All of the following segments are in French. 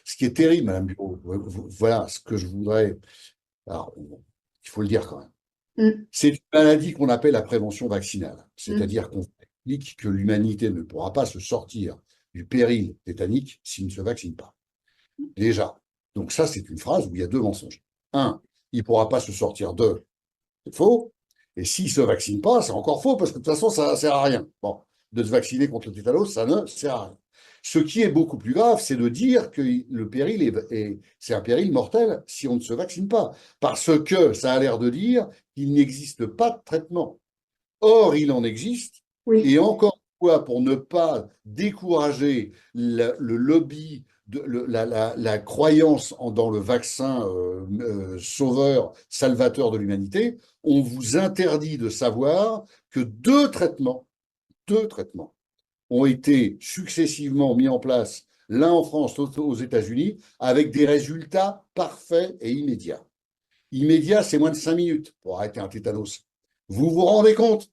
Ce qui est terrible, Madame Bureau, voilà ce que je voudrais. Alors, il faut le dire quand même. Mm, C'est une maladie qu'on appelle la prévention vaccinale, mm, c'est-à-dire qu'on explique que l'humanité ne pourra pas se sortir du péril tétanique s'il ne se vaccine pas. Déjà. Donc ça, c'est une phrase où il y a deux mensonges. Un, il ne pourra pas se sortir de, c'est faux. Et s'il ne se vaccine pas, c'est encore faux, parce que de toute façon, ça ne sert à rien. Bon, de se vacciner contre le tétanos, ça ne sert à rien. Ce qui est beaucoup plus grave, c'est de dire que le péril c'est un péril mortel si on ne se vaccine pas. Parce que ça a l'air de dire qu'il n'existe pas de traitement. Or, il en existe, oui. et encore une fois, pour ne pas décourager le lobby, la croyance dans le vaccin sauveur, salvateur de l'humanité, on vous interdit de savoir que deux traitements ont été successivement mis en place, l'un en France, l'autre aux États-Unis, avec des résultats parfaits et immédiats. Immédiat, c'est moins de 5 minutes pour arrêter un tétanos. Vous vous rendez compte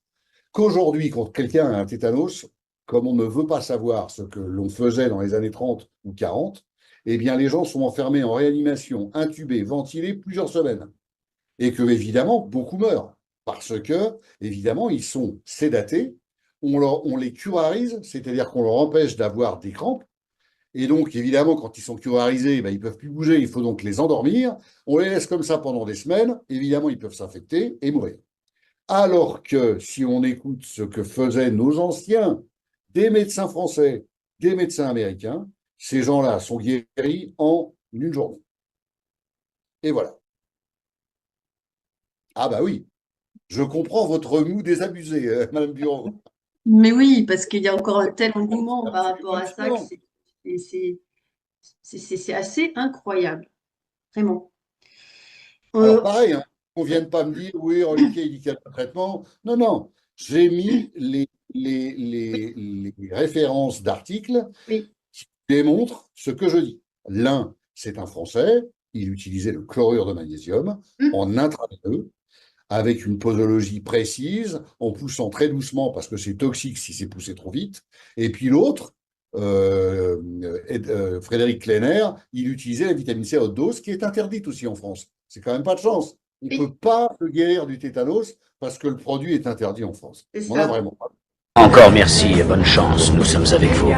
qu'aujourd'hui, quand quelqu'un a un tétanos, comme on ne veut pas savoir ce que l'on faisait dans les années 30 ou 40, eh bien, les gens sont enfermés en réanimation, intubés, ventilés plusieurs semaines. Et que, évidemment, beaucoup meurent. Parce que, évidemment, ils sont sédatés, on les curarise, c'est-à-dire qu'on leur empêche d'avoir des crampes. Et donc, évidemment, quand ils sont curarisés, ben, ils ne peuvent plus bouger, il faut donc les endormir. On les laisse comme ça pendant des semaines, évidemment, ils peuvent s'infecter et mourir. Alors que si on écoute ce que faisaient nos anciens, des médecins français, des médecins américains, ces gens-là sont guéris en une journée. Et voilà. Ah bah oui, je comprends votre moue désabusé, Madame Bureau. Mais oui, parce qu'il y a encore un tel engouement par rapport Absolument à ça que passionnant. c'est- c'est- c'est assez incroyable, vraiment. Alors Euh, pareil, hein, on ne vienne pas me dire, oui, Reliquet, il dit qu'il y a pas de traitement. Non, non, j'ai mis les références d'articles oui, qui démontrent ce que je dis. L'un, c'est un Français, il utilisait le chlorure de magnésium mm, en intraveineux, avec une posologie précise, en poussant très doucement parce que c'est toxique si c'est poussé trop vite. Et puis l'autre, Frédéric Klenner, il utilisait la vitamine C à haute dose, qui est interdite aussi en France. C'est quand même pas de chance. On ne peut oui, pas se guérir du tétanos parce que le produit est interdit en France. c'est On a ça. vraiment pas. Encore merci et bonne chance, nous sommes avec vous.